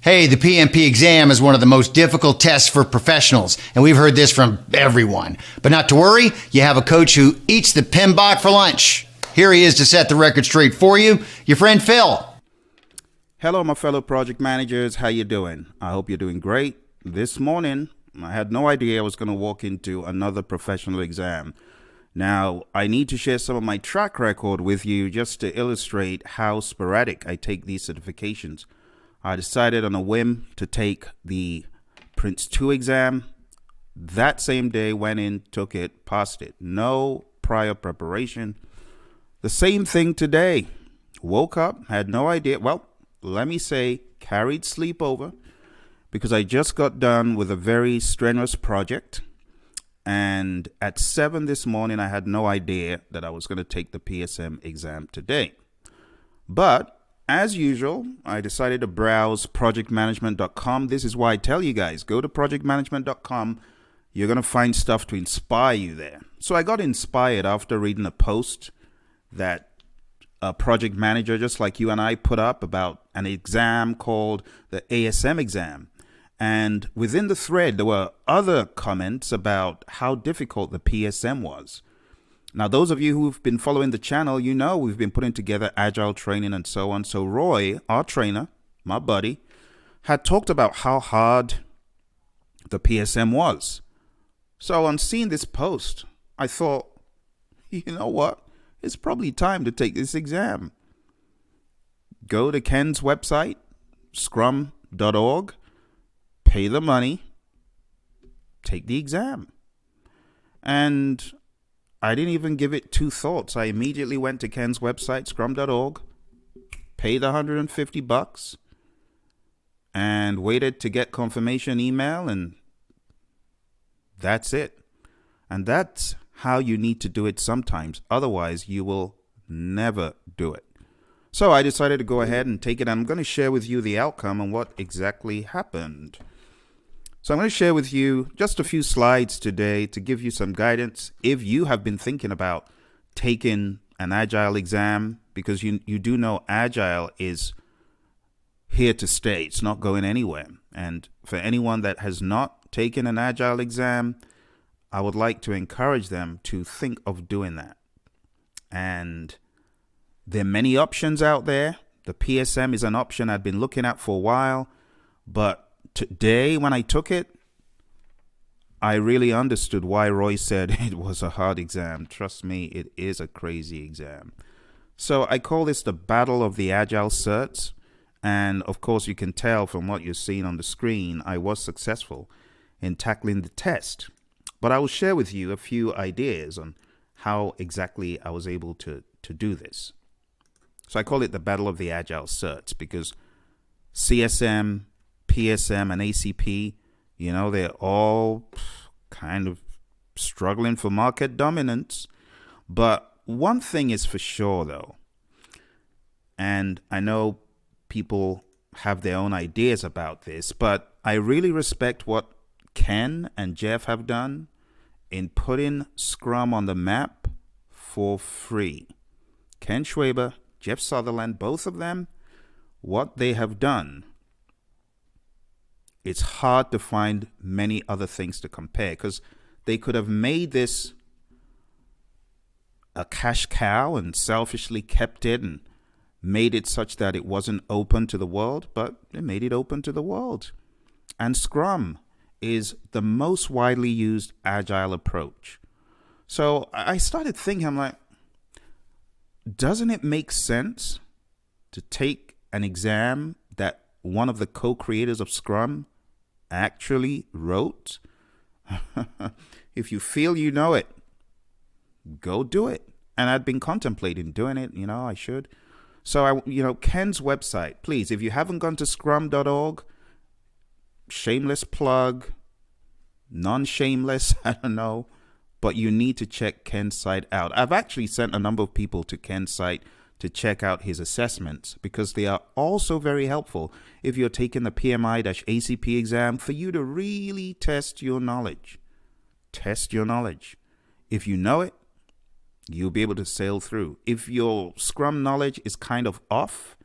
Hey, the PMP exam is one of the most difficult tests for professionals, and we've heard this from everyone. But not to worry, you have a coach who eats the PMBOK for lunch. Here he is to set the record straight for you, your friend Phill. Hello, my fellow project managers. How you doing? I hope you're doing great. This morning, I had no idea I was going to walk into another professional exam. Now, I need to share some of my track record with you just to illustrate how sporadic I take these certifications. I decided on a whim to take the Prince 2 exam. That same day, went in, took it, passed it. No prior preparation. The same thing today. Woke up, had no idea. Well, let me say, carried sleep over because I just got done with a very strenuous project. And at 7 this morning, I had no idea that I was going to take the PSM exam today. But as usual, I decided to browse projectmanagement.com. This is why I tell you guys, go to projectmanagement.com. You're going to find stuff to inspire you there. So I got inspired after reading a post that a project manager just like you and I put up about an exam called the ASM exam. And within the thread, there were other comments about how difficult the PSM was. Now, those of you who've been following the channel, you know we've been putting together Agile training and so on. So Roy, our trainer, my buddy, had talked about how hard the PSM was. So on seeing this post, I thought, you know what? It's probably time to take this exam. Go to Ken's website, scrum.org, pay the money, take the exam. And I didn't even give it two thoughts. I immediately went to Ken's website, scrum.org, paid $150, and waited to get confirmation email, and that's it. And that's how you need to do it sometimes. Otherwise, you will never do it. So I decided to go ahead and take it. I'm going to share with you the outcome and what exactly happened. So I'm going to share with you just a few slides today to give you some guidance if you have been thinking about taking an Agile exam, because you do know Agile is here to stay. It's not going anywhere. And for anyone that has not taken an Agile exam, I would like to encourage them to think of doing that. And there are many options out there. The PSM is an option I've been looking at for a while, but today, when I took it, I really understood why Roy said it was a hard exam. Trust me, it is a crazy exam. So I call this the Battle of the Agile Certs. And of course, you can tell from what you're seeing on the screen, I was successful in tackling the test. But I will share with you a few ideas on how exactly I was able to do this. So I call it the Battle of the Agile Certs because CSM, PSM, and ACP, they're all kind of struggling for market dominance. But one thing is for sure, though, and I know people have their own ideas about this, but I really respect what Ken and Jeff have done in putting Scrum on the map for free. Ken Schwaber, Jeff Sutherland, both of them, what they have done, it's hard to find many other things to compare, because they could have made this a cash cow and selfishly kept it and made it such that it wasn't open to the world, but they made it open to the world. And Scrum is the most widely used Agile approach. So I started thinking, I'm like, doesn't it make sense to take an exam that one of the co-creators of Scrum actually wrote? If you feel you know it, go do it. And I'd been contemplating doing it, I should. So Ken's website, please, if you haven't gone to scrum.org, shameless plug, non-shameless, I don't know, but you need to check Ken's site out. I've actually sent a number of people to Ken's site to check out his assessments, because they are also very helpful if you're taking the PMI-ACP exam, for you to really test your knowledge. Test your knowledge. If you know it, you'll be able to sail through. If your Scrum knowledge is kind of off,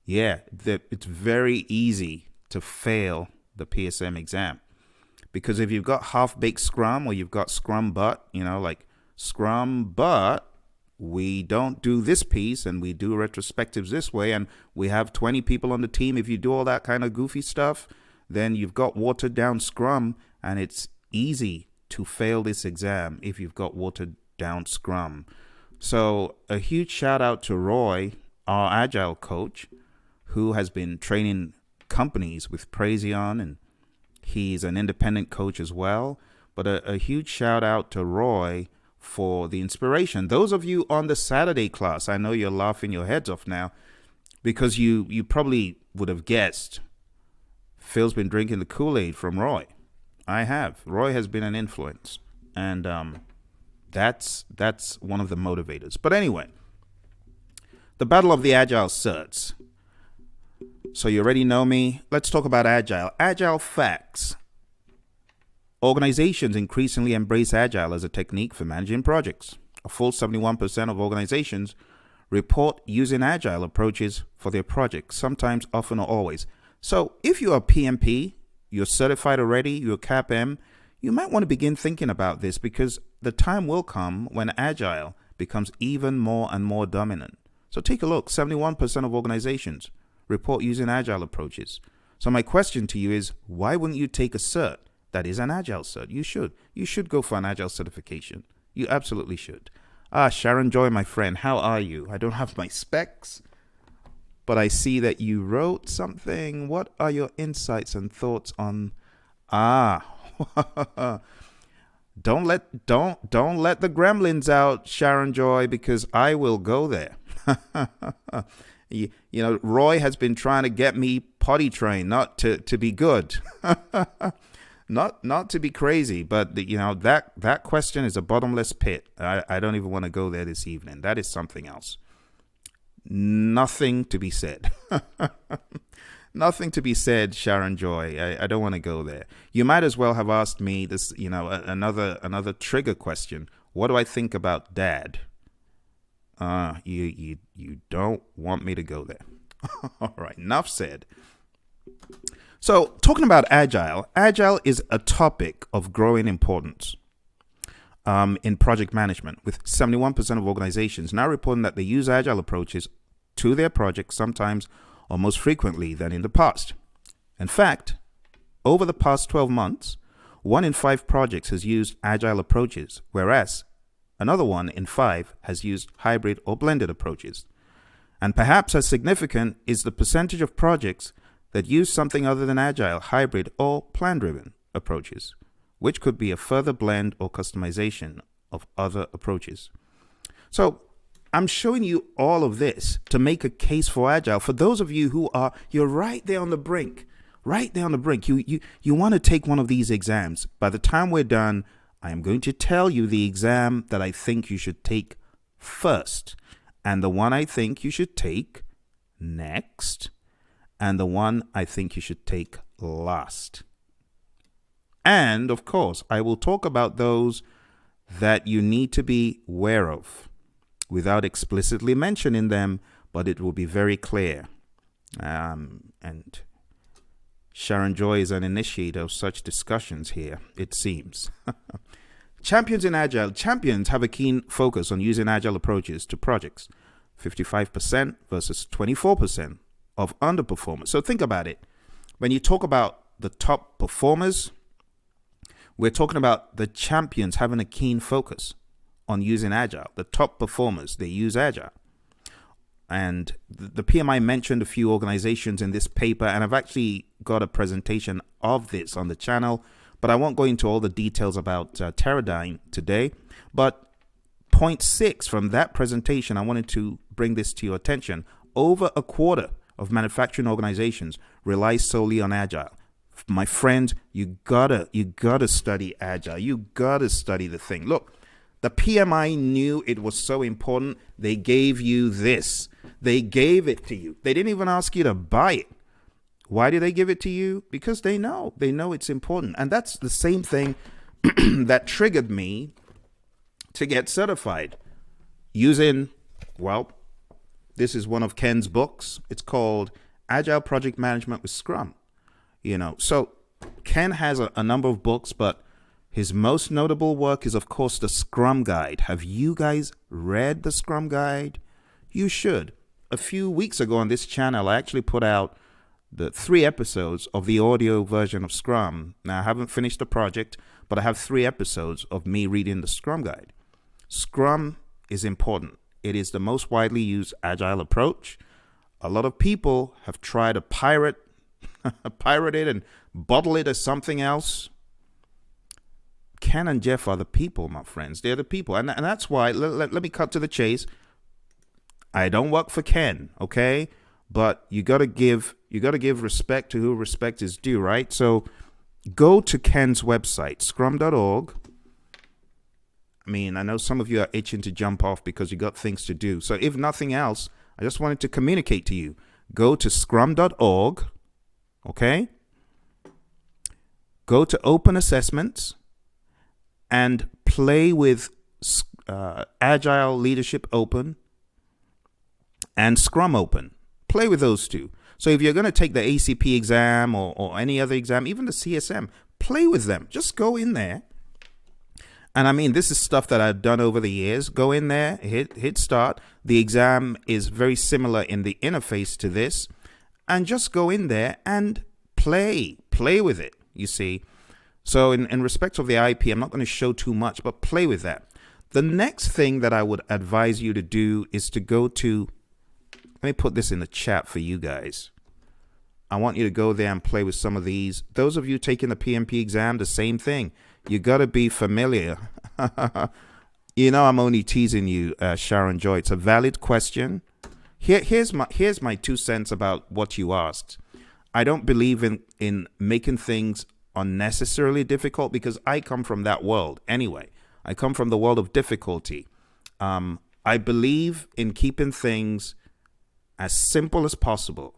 it's very easy to fail the PSM exam. Because if you've got half-baked Scrum, or you've got Scrum but, like Scrum but we don't do this piece and we do retrospectives this way, and we have 20 people on the team. If you do all that kind of goofy stuff, then you've got watered down Scrum, and it's easy to fail this exam if you've got watered down Scrum. So a huge shout out to Roy, our Agile coach, who has been training companies with Praizion, and he's an independent coach as well. But a huge shout out to Roy for the inspiration. Those of you on the Saturday class, I know you're laughing your heads off now, because you probably would have guessed Phil's been drinking the Kool-Aid from Roy. I have. Roy has been an influence, and that's one of the motivators. But anyway, the Battle of the Agile Certs. So you already know me. Let's talk about Agile. Agile facts. Organizations increasingly embrace Agile as a technique for managing projects. A full 71% of organizations report using Agile approaches for their projects, sometimes, often, or always. So if you're a PMP, you're certified already, you're CAPM, you might want to begin thinking about this, because the time will come when Agile becomes even more and more dominant. So take a look. 71% of organizations report using Agile approaches. So my question to you is, why wouldn't you take a cert that is an Agile cert? You should. You should go for an Agile certification. You absolutely should. Sharon Joy, my friend, how are you? I don't have my specs, but I see that you wrote something. What are your insights and thoughts on... Don't let the gremlins out, Sharon Joy, because I will go there. Roy has been trying to get me potty trained, not to be good, not to be crazy. But that question is a bottomless pit. I don't even want to go there this evening. That is something else. Nothing to be said. Nothing to be said, Sharon Joy. I don't want to go there. You might as well have asked me this, another trigger question. What do I think about dad? You don't want me to go there. All right, enough said. So, talking about Agile is a topic of growing importance in project management, with 71% of organizations now reporting that they use Agile approaches to their projects, sometimes or most frequently than in the past. In fact, over the past 12 months, 1 in 5 projects has used Agile approaches, whereas another 1 in 5 has used hybrid or blended approaches. And perhaps as significant is the percentage of projects that use something other than Agile, hybrid, or plan-driven approaches, which could be a further blend or customization of other approaches. So I'm showing you all of this to make a case for Agile. For those of you who you're right there on the brink, you want to take one of these exams. By the time we're done, I am going to tell you the exam that I think you should take first, and the one I think you should take next, and the one I think you should take last. And, of course, I will talk about those that you need to be aware of without explicitly mentioning them, but it will be very clear. And Sharon Joy is an initiator of such discussions here, it seems. Champions in Agile. Champions have a keen focus on using Agile approaches to projects. 55% versus 24% of underperformers. So think about it. When you talk about the top performers, we're talking about the champions having a keen focus on using Agile. The top performers, they use Agile. And the PMI mentioned a few organizations in this paper, and I've actually got a presentation of this on the channel, but I won't go into all the details about Teradyne today. But point 6 from that presentation, I wanted to bring this to your attention. Over a quarter of manufacturing organizations rely solely on Agile. My friend, you gotta study Agile. You gotta study the thing. Look, the PMI knew it was so important. They gave you this. They gave it to you. They didn't even ask you to buy it. Why did they give it to you? Because they know it's important. And that's the same thing that triggered me to get certified using, well, this is one of Ken's books. It's called Agile Project Management with Scrum. So Ken has a number of books, but his most notable work is, of course, the Scrum Guide. Have you guys read the Scrum Guide? You should. A few weeks ago on this channel, I actually put out the 3 episodes of the audio version of Scrum. Now, I haven't finished the project, but I have 3 episodes of me reading the Scrum Guide. Scrum is important. It is the most widely used Agile approach. A lot of people have tried to pirate it and bottle it as something else. Ken and Jeff are the people, my friends. They're the people. And that's why, let me cut to the chase. I don't work for Ken, okay? But you gotta give respect to who respect is due, right? So go to Ken's website, scrum.org. I mean, I know some of you are itching to jump off because you got things to do. So if nothing else, I just wanted to communicate to you. Go to scrum.org, okay? Go to Open Assessments and play with Agile Leadership Open and Scrum Open. Play with those two. So if you're going to take the ACP exam or any other exam, even the CSM, play with them. Just go in there. And I mean, this is stuff that I've done over the years. Go in there, hit start. The exam is very similar in the interface to this. And just go in there and play with it, you see. So in respect of the IP, I'm not going to show too much, but play with that. The next thing that I would advise you to do is to go to, let me put this in the chat for you guys. I want you to go there and play with some of these. Those of you taking the PMP exam, the same thing. You got to be familiar. I'm only teasing you, Sharon Joy. It's a valid question. Here's my 2 cents about what you asked. I don't believe in making things unnecessarily difficult because I come from that world anyway. I come from the world of difficulty. I believe in keeping things as simple as possible.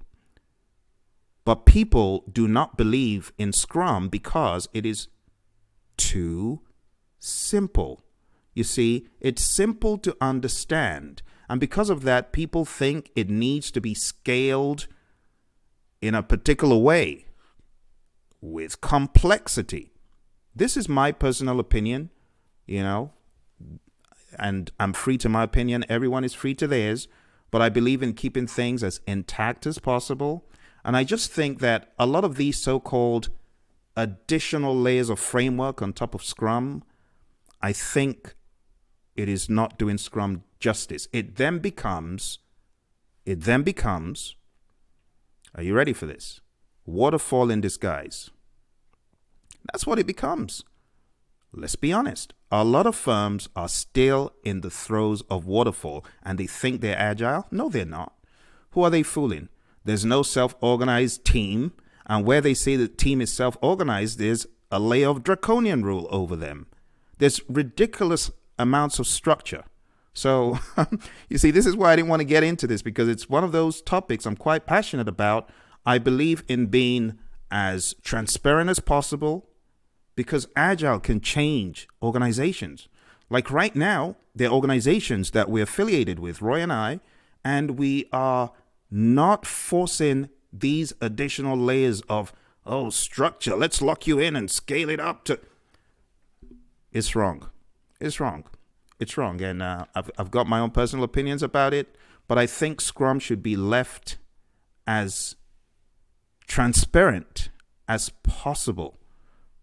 But people do not believe in Scrum because it is too simple. You see, it's simple to understand. And because of that, people think it needs to be scaled in a particular way with complexity. This is my personal opinion, and I'm free to my opinion. Everyone is free to theirs. But I believe in keeping things as intact as possible. And I just think that a lot of these so-called additional layers of framework on top of Scrum, I think it is not doing Scrum justice. It then becomes, are you ready for this? Waterfall in disguise. That's what it becomes. Let's be honest. A lot of firms are still in the throes of waterfall and they think they're agile. No, they're not. Who are they fooling? There's no self-organized team. And where they say the team is self-organized, there's a layer of draconian rule over them. There's ridiculous amounts of structure. So, you see, this is why I didn't want to get into this, because it's one of those topics I'm quite passionate about. I believe in being as transparent as possible, because Agile can change organizations. Like right now, there are organizations that we're affiliated with, Roy and I, and we are not forcing these additional layers of, structure. Let's lock you in and scale it up to. It's wrong. It's wrong. It's wrong. And I've got my own personal opinions about it, but I think Scrum should be left as transparent as possible,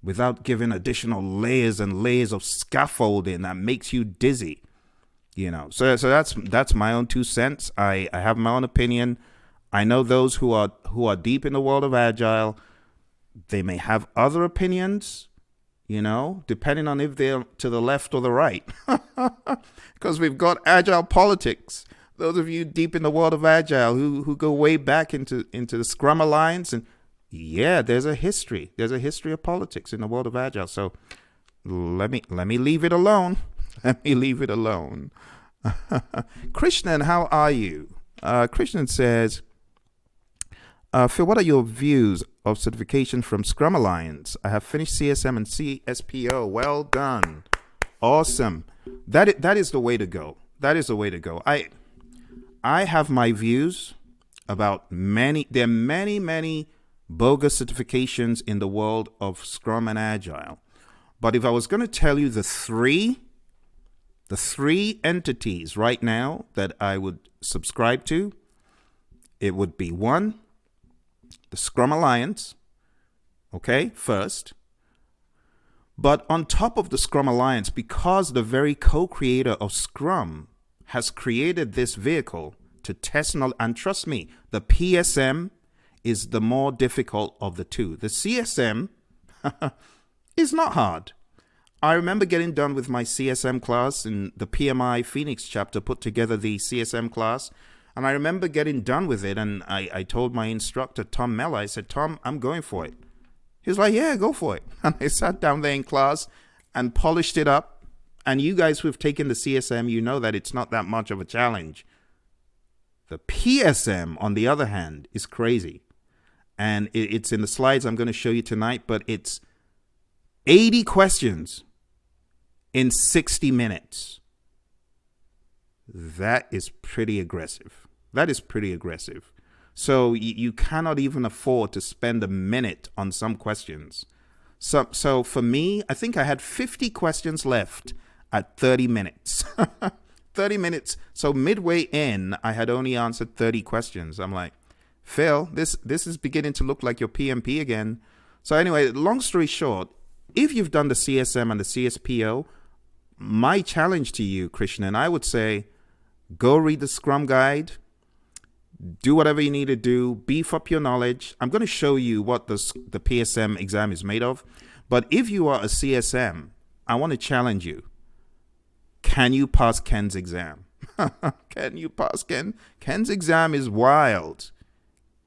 without giving additional layers and layers of scaffolding that makes you dizzy, So that's my own 2 cents. I have my own opinion. I know those who are deep in the world of Agile, they may have other opinions, depending on if they're to the left or the right, because we've got Agile politics. Those of you deep in the world of Agile who go way back into the Scrum Alliance, and yeah, there's a history. There's a history of politics in the world of Agile. So let me leave it alone. Let me leave it alone. Krishnan, how are you? Krishnan says, Phill, what are your views of certification from Scrum Alliance? I have finished CSM and CSPO. Well done. Awesome. That is the way to go. That is the way to go. I have my views about there are many bogus certifications in the world of Scrum and Agile. But if I was going to tell you the three entities right now that I would subscribe to, it would be one, the Scrum Alliance, okay, first. But on top of the Scrum Alliance, because the very co-creator of Scrum has created this vehicle to test knowledge, and trust me, the PSM is the more difficult of the two. The CSM is not hard. I remember getting done with my CSM class, and the PMI Phoenix chapter put together the CSM class. And I remember getting done with it, and I told my instructor, Tom Mellor, I said, Tom, I'm going for it. He was like, yeah, go for it. And I sat down there in class and polished it up. And you guys who have taken the CSM, you know that it's not that much of a challenge. The PSM, on the other hand, is crazy. And it's in the slides I'm going to show you tonight, but it's 80 questions in 60 minutes. That is pretty aggressive. So you cannot even afford to spend a minute on some questions. So for me, I think I had 50 questions left at 30 minutes. 30 minutes. So midway in, I had only answered 30 questions. I'm like, Phill, this is beginning to look like your PMP again. So anyway, long story short, if you've done the CSM and the CSPO, my challenge to you, Krishnan, I would say, go read the Scrum Guide, do whatever you need to do, beef up your knowledge. I'm going to show you what the PSM exam is made of. But if you are a CSM, I want to challenge you. Can you pass Ken's exam? Can you pass Ken? Ken's exam is wild.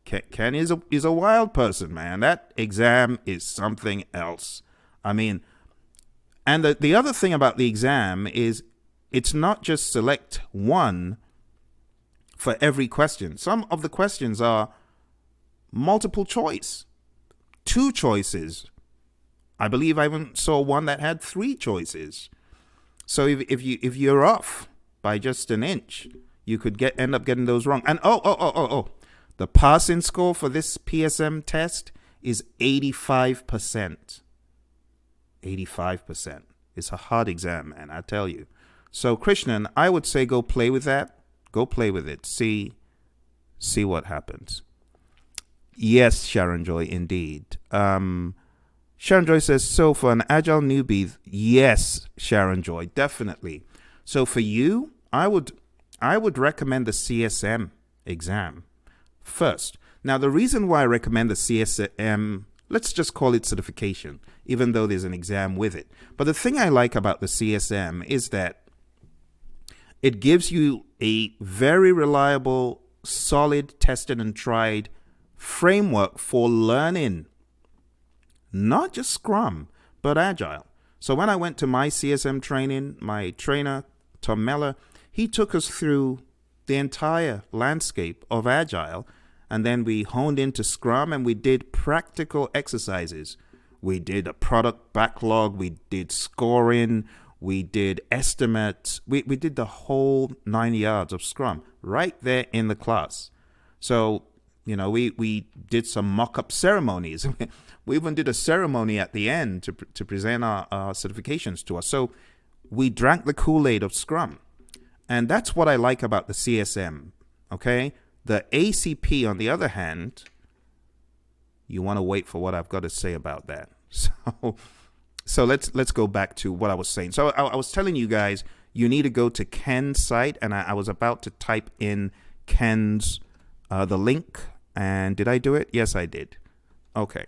Ken is a wild person, man. That exam is something else. I mean, and the other thing about the exam is it's not just select one for every question. Some of the questions are multiple choice, 2 choices. I believe I even saw one that had 3 choices. So if you're off by just an inch, you could end up getting those wrong. And the passing score for this PSM test is 85%. 85%. It's a hard exam, man, I tell you. So Krishnan, I would say go play with that. Go play with it. See what happens. Yes, Sharon Joy, indeed. Sharon Joy says, so for an Agile newbie, yes, Sharon Joy, definitely. So for you, I would recommend the CSM exam first. Now, the reason why I recommend the CSM, let's just call it certification, even though there's an exam with it. But the thing I like about the CSM is that it gives you a very reliable, solid, tested and tried framework for learning, not just Scrum, but Agile. So when I went to my CSM training, my trainer, Tom Mellor, he took us through the entire landscape of Agile, and then we honed into Scrum and we did practical exercises. We did a product backlog, we did scoring, we did estimates, we did the whole 9 yards of Scrum right there in the class. So, you know, we did some mock-up ceremonies. We even did a ceremony at the end to present our certifications to us. So we drank the Kool-Aid of Scrum. And that's what I like about the CSM, okay? The ACP, on the other hand, you want to wait for what I've got to say about that. So let's go back to what I was saying. So I was telling you guys, you need to go to Ken's site, and I was about to type in Ken's, the link. And did I do it? Yes, I did. Okay.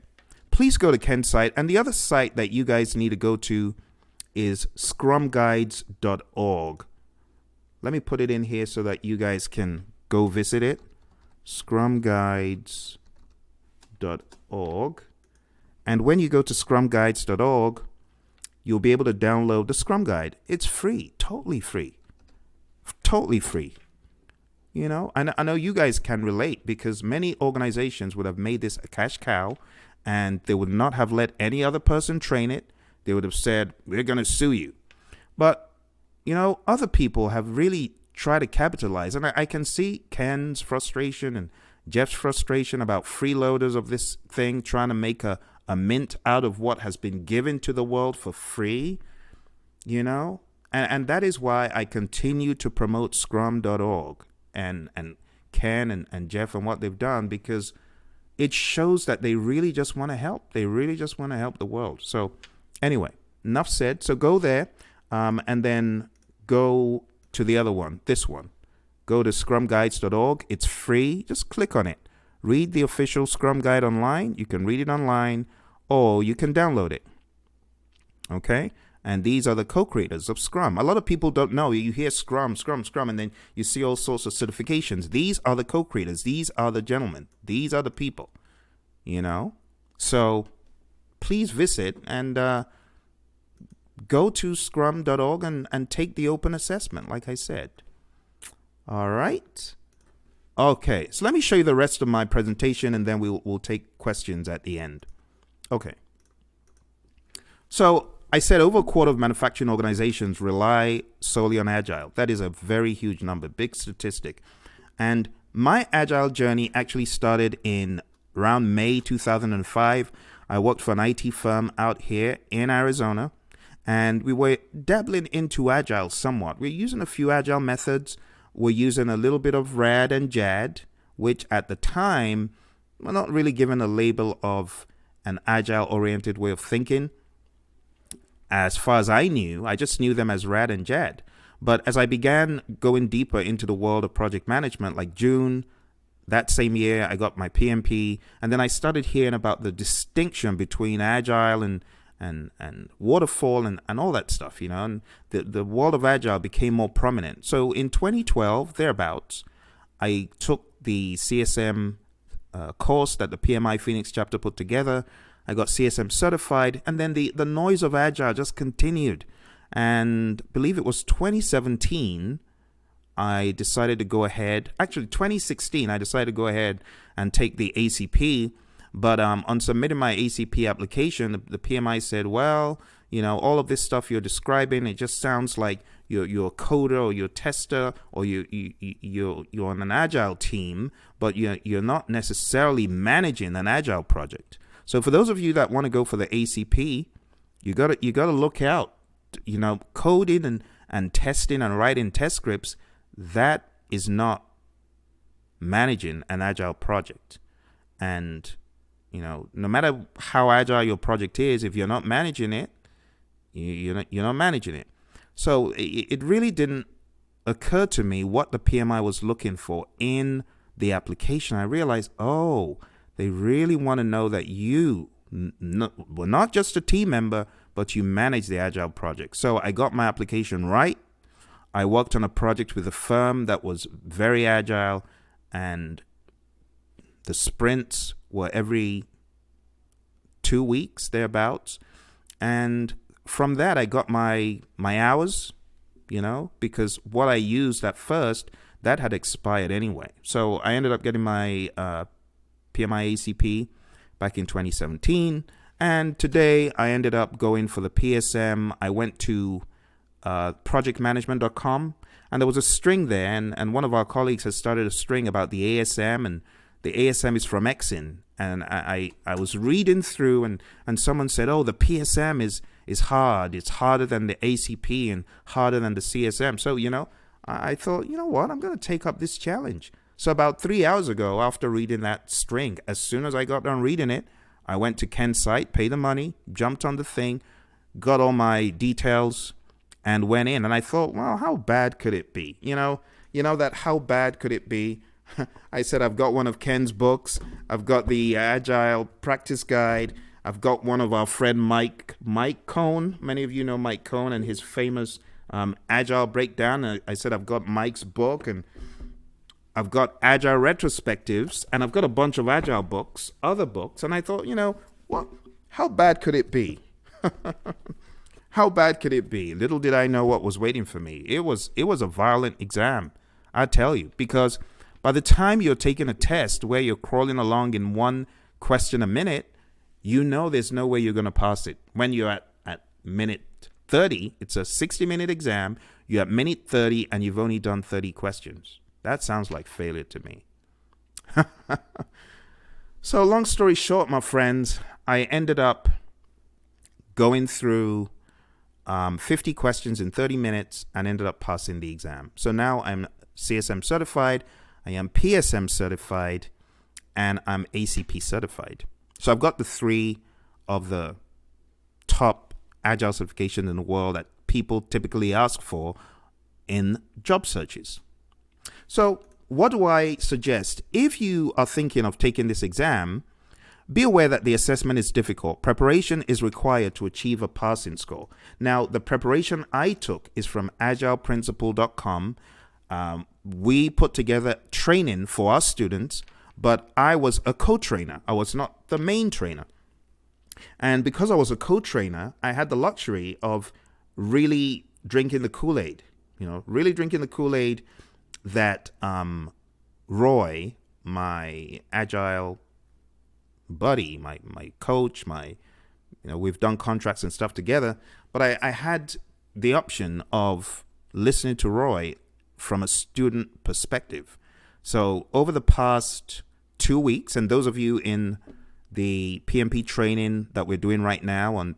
Please go to Ken's site. And the other site that you guys need to go to is scrumguides.org. Let me put it in here so that you guys can go visit it. Scrumguides.org. And when you go to scrumguides.org, you'll be able to download the Scrum Guide. It's free, totally free. Totally free. You know, I know you guys can relate because many organizations would have made this a cash cow and they would not have let any other person train it. They would have said, we're going to sue you. But, you know, other people have really tried to capitalize. And I can see Ken's frustration and Jeff's frustration about freeloaders of this thing trying to make a mint out of what has been given to the world for free, And that is why I continue to promote scrum.org and Ken and Jeff and what they've done, because it shows that they really just want to help. They really just want to help the world. So anyway, enough said. So go there and then go to the other one, this one. Go to scrumguides.org. It's free. Just click on it. Read the official Scrum Guide online. You can read it online or you can download it. Okay? And these are the co-creators of Scrum. A lot of people don't know. You hear Scrum, and then you see all sorts of certifications. These are the co-creators. These are the gentlemen. These are the people, So please visit and go to scrum.org and take the open assessment, like I said. All right. Okay, so let me show you the rest of my presentation, and then we'll take questions at the end. Okay. So I said over a quarter of manufacturing organizations rely solely on Agile. That is a very huge number, big statistic. And my Agile journey actually started in around May 2005. I worked for an IT firm out here in Arizona, and we were dabbling into Agile somewhat. We're using a few Agile methods. We're using a little bit of RAD and JAD, which at the time were not really given a label of an Agile-oriented way of thinking. As far as I knew, I just knew them as RAD and JAD. But as I began going deeper into the world of project management, like June that same year, I got my PMP, and then I started hearing about the distinction between Agile and waterfall and all that stuff, and the world of Agile became more prominent. So in 2012, thereabouts, I took the CSM course that the PMI Phoenix chapter put together. I got CSM certified, and then the noise of Agile just continued. And I believe it was 2017, I decided to go ahead. Actually, 2016, I decided to go ahead and take the ACP. But on submitting my ACP application, the PMI said, well, all of this stuff you're describing, it just sounds like you're a coder or you're a tester or you're on an Agile team, but you're not necessarily managing an Agile project. So for those of you that want to go for the ACP, you got to look out. Coding and testing and writing test scripts, that is not managing an Agile project. And no matter how agile your project is, if you're not managing it, you're not managing it. So it really didn't occur to me what the PMI was looking for in the application. I realized, they really want to know that you were not just a team member, but you manage the Agile project. So I got my application right. I worked on a project with a firm that was very Agile, and the sprints were every 2 weeks, thereabouts. And from that, I got my hours, because what I used at first, that had expired anyway. So I ended up getting my PMI ACP back in 2017. And today, I ended up going for the PSM. I went to projectmanagement.com, and there was a string there. And one of our colleagues has started a string about the ASM, and the ASM is from Exin. And I was reading through, and someone said, the PSM is hard. It's harder than the ACP and harder than the CSM. So, I thought, what? I'm going to take up this challenge. So about 3 hours ago, after reading that string, as soon as I got done reading it, I went to Ken's site, paid the money, jumped on the thing, got all my details, and went in. And I thought, well, how bad could it be? That how bad could it be? I said, I've got one of Ken's books. I've got the Agile practice guide. I've got one of our friend Mike Cohn. Many of you know Mike Cohn and his famous Agile breakdown. I said, I've got Mike's book, and I've got Agile retrospectives, and I've got a bunch of Agile books, other books. And I thought, what? How bad could it be? How bad could it be? Little did I know what was waiting for me. It was a violent exam, I tell you, because by the time you're taking a test where you're crawling along in one question a minute, there's no way you're going to pass it. When you're at minute 30, it's a 60-minute exam, you're at minute 30 and you've only done 30 questions. That sounds like failure to me. So long story short, my friends, I ended up going through 50 questions in 30 minutes and ended up passing the exam. So now I'm CSM certified, I am PSM certified, and I'm ACP certified. So I've got the three of the top Agile certification in the world that people typically ask for in job searches. So what do I suggest? If you are thinking of taking this exam, be aware that the assessment is difficult. Preparation is required to achieve a passing score. Now, the preparation I took is from agileprinciple.com. We put together training for our students, but I was a co-trainer. I was not the main trainer. And because I was a co-trainer, I had the luxury of really drinking the Kool-Aid, really drinking the Kool-Aid that Roy, my Agile buddy, my coach, we've done contracts and stuff together, but I had the option of listening to Roy from a student perspective. So over the past 2 weeks, and those of you in the PMP training that we're doing right now on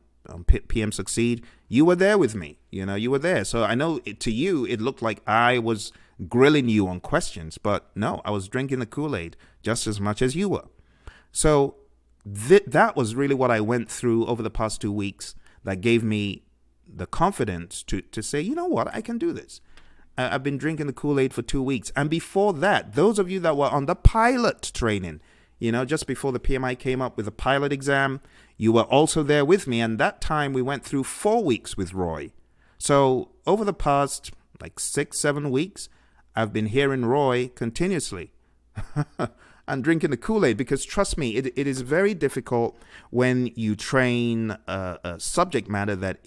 PM Succeed, you were there with me. You were there. So I know to you, it looked like I was grilling you on questions, but no, I was drinking the Kool-Aid just as much as you were. So that was really what I went through over the past 2 weeks that gave me the confidence to say, you know what, I can do this. I've been drinking the Kool-Aid for 2 weeks. And before that, those of you that were on the pilot training, just before the PMI came up with the pilot exam, you were also there with me. And that time we went through 4 weeks with Roy. So over the past 6-7 weeks, I've been hearing Roy continuously and drinking the Kool-Aid, because trust me, it is very difficult when you train a subject matter that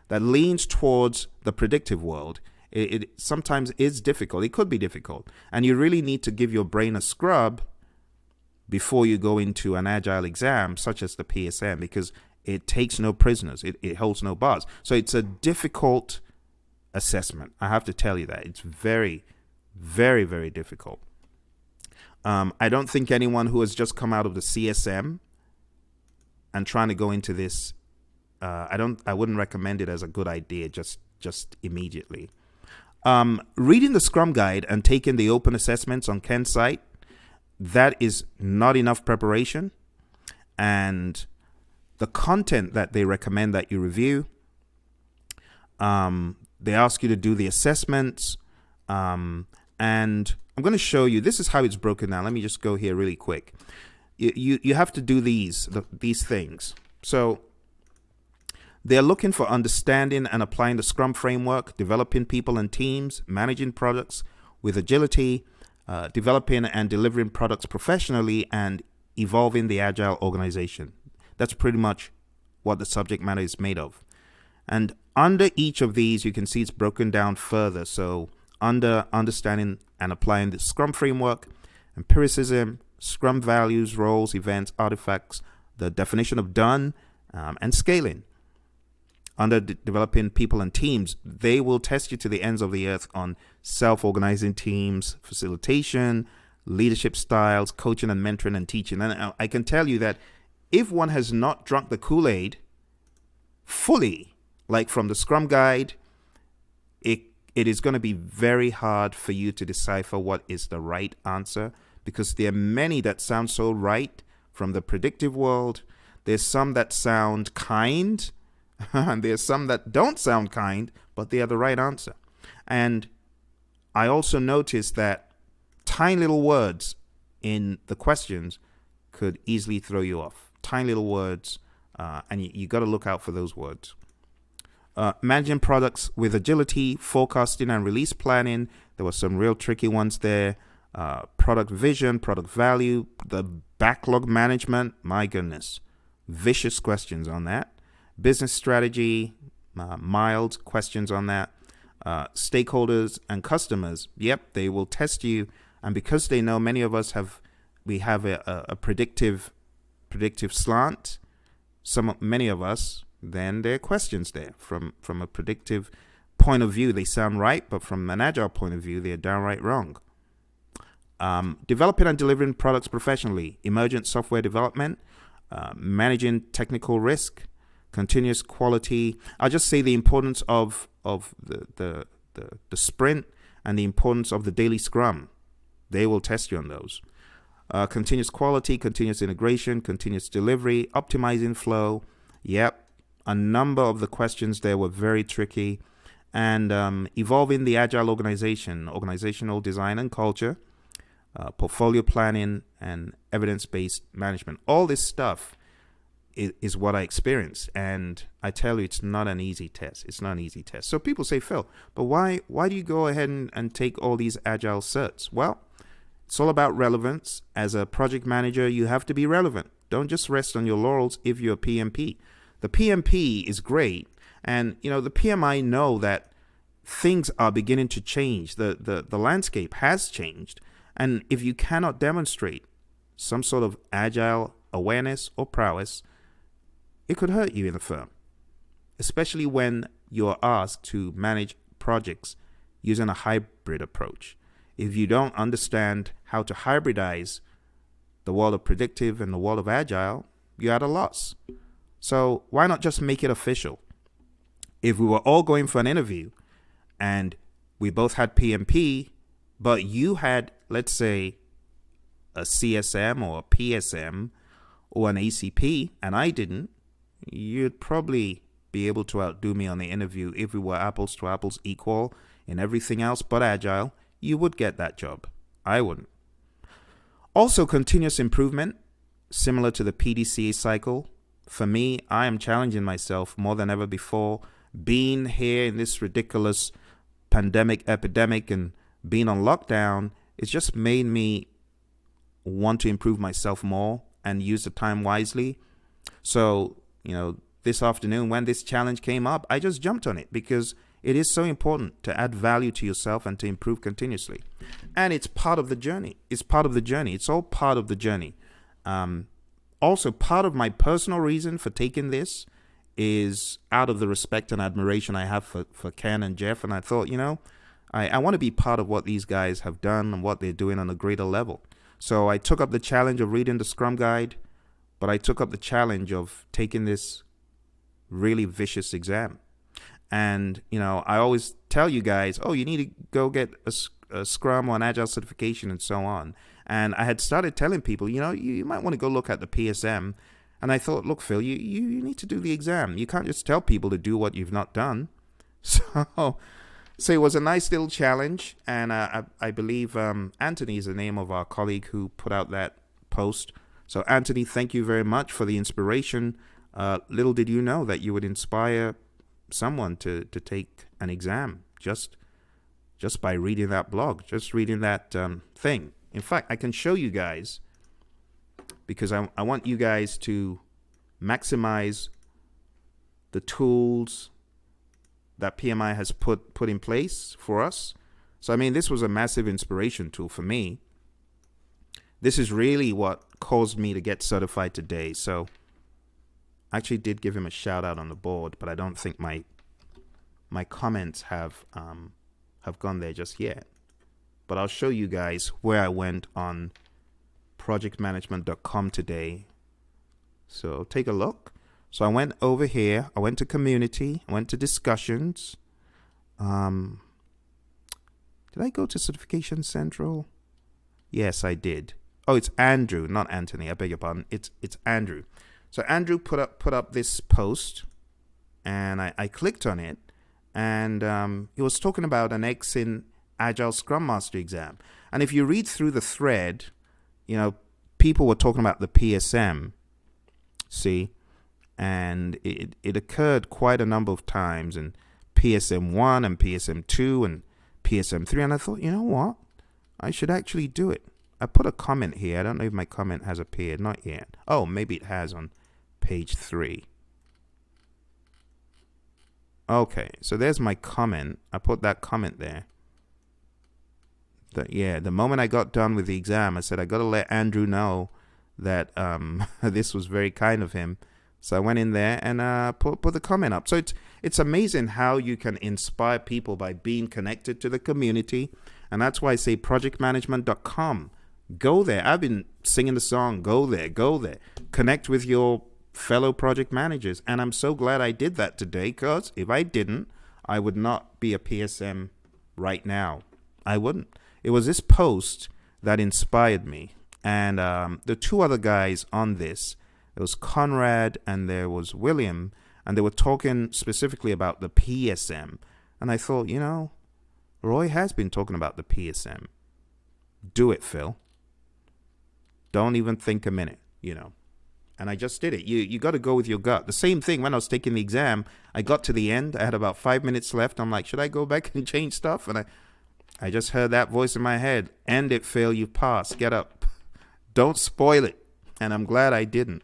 leans towards the predictive world. It sometimes is difficult. It could be difficult. And you really need to give your brain a scrub before you go into an Agile exam, such as the PSM, because it takes no prisoners. It holds no bars. So it's a difficult assessment. I have to tell you that. It's very, very, very difficult. I don't think anyone who has just come out of the CSM and trying to go into this, I wouldn't recommend it as a good idea just immediately. Reading the Scrum Guide and taking the open assessments on Ken's site, that is not enough preparation. And the content that they recommend that you review, they ask you to do the assessments, and I'm going to show you, this is how it's broken down. Let me just go here really quick. You have to do these things. So they're looking for understanding and applying the Scrum framework, developing people and teams, managing products with agility, developing and delivering products professionally, and evolving the Agile organization. That's pretty much what the subject matter is made of. And under each of these, you can see it's broken down further. So under understanding and applying the Scrum framework, empiricism, Scrum values, roles, events, artifacts, the definition of done, and scaling. Under developing people and teams, they will test you to the ends of the earth on self-organizing teams, facilitation, leadership styles, coaching and mentoring and teaching. And I can tell you that if one has not drunk the Kool-Aid fully, like from the Scrum Guide, it is going to be very hard for you to decipher what is the right answer, because there are many that sound so right from the predictive world. There's some that sound kind, and there's some that don't sound kind, but they are the right answer. And I also noticed that tiny little words in the questions could easily throw you off. Tiny little words, and you got to look out for those words. Managing products with agility, forecasting and release planning. There were some real tricky ones there. Product vision, product value, the backlog management. My goodness, vicious questions on that. Business strategy, mild questions on that. Stakeholders and customers. Yep, they will test you. And because they know many of us have a predictive slant, many of us, then there are questions there. From a predictive point of view, they sound right, but from an Agile point of view, they're downright wrong. Developing and delivering products professionally, emergent software development, managing technical risk, continuous quality. I'll just say the importance of the sprint and the importance of the daily scrum. They will test you on those. Continuous quality, continuous integration, continuous delivery, optimizing flow. Yep. A number of the questions there were very tricky. And evolving the Agile organization, organizational design and culture, portfolio planning, and evidence-based management. All this stuff is what I experienced. And I tell you, it's not an easy test. It's not an easy test. So people say, Phill, but why do you go ahead and take all these Agile certs? Well, it's all about relevance. As a project manager, you have to be relevant. Don't just rest on your laurels if you're a PMP. The PMP is great. And, the PMI know that things are beginning to change. The landscape has changed. And if you cannot demonstrate some sort of Agile awareness or prowess, it could hurt you in the firm, especially when you're asked to manage projects using a hybrid approach. If you don't understand how to hybridize the world of predictive and the world of Agile, you're at a loss. So why not just make it official? If we were all going for an interview and we both had PMP, but you had, let's say, a CSM or a PSM or an ACP, and I didn't, you'd probably be able to outdo me on the interview. If we were apples to apples equal in everything else but Agile, you would get that job. I wouldn't. Also, continuous improvement, similar to the Pdca Cycle. For me, I am challenging myself more than ever before. Being here in this ridiculous pandemic epidemic and being on lockdown, it's just made me want to improve myself more and use the time wisely. So, this afternoon when this challenge came up, I just jumped on it because it is so important to add value to yourself and to improve continuously. And it's part of the journey. It's part of the journey. It's all part of the journey. Also, part of my personal reason for taking this is out of the respect and admiration I have for Ken and Jeff. And I thought, I want to be part of what these guys have done and what they're doing on a greater level. So I took up the challenge of reading the Scrum Guide, but I took up the challenge of taking this really vicious exam. And, I always tell you guys, you need to go get a Scrum or an Agile certification and so on. And I had started telling people, you might want to go look at the PSM. And I thought, look, Phill, you need to do the exam. You can't just tell people to do what you've not done. So it was a nice little challenge. And I believe Anthony is the name of our colleague who put out that post. So Anthony, thank you very much for the inspiration. Little did you know that you would inspire someone to take an exam just by reading that blog, just reading that thing. In fact, I can show you guys, because I want you guys to maximize the tools that PMI has put in place for us. So, this was a massive inspiration tool for me. This is really what caused me to get certified today. So I actually did give him a shout out on the board, but I don't think my comments have gone there just yet. But I'll show you guys where I went on projectmanagement.com today. So take a look. So I went over here. I went to community. I went to discussions. Did I go to Certification Central? Yes, I did. Oh, it's Andrew, not Anthony. I beg your pardon. It's Andrew. So Andrew put up this post, and I clicked on it, and he was talking about an XIN Agile Scrum Master exam. And if you read through the thread, people were talking about the PSM, see, and it occurred quite a number of times, and PSM1 and PSM2 and PSM3, and I thought, you know what, I should actually do it. I put a comment here. I don't know if my comment has appeared. Not yet. Oh, maybe it has on page 3. Okay, so there's my comment. I put that comment there. The moment I got done with the exam, I said, I got to let Andrew know that this was very kind of him. So I went in there and put the comment up. So it's amazing how you can inspire people by being connected to the community And that's why I say projectmanagement.com. Go there. I've been singing the song, go there, go there. Connect with your fellow project managers. And I'm so glad I did that today, because if I didn't, I would not be a PSM right now. I wouldn't. It was this post that inspired me. And the two other guys on this, there was Conrad and there was William, and they were talking specifically about the PSM. And I thought, Roy has been talking about the PSM. Do it, Phill. Don't even think a minute, And I just did it. You got to go with your gut. The same thing when I was taking the exam. I got to the end. I had about 5 minutes left. I'm like, should I go back and change stuff? And I just heard that voice in my head. End it, Phill. You've passed. Get up. Don't spoil it. And I'm glad I didn't.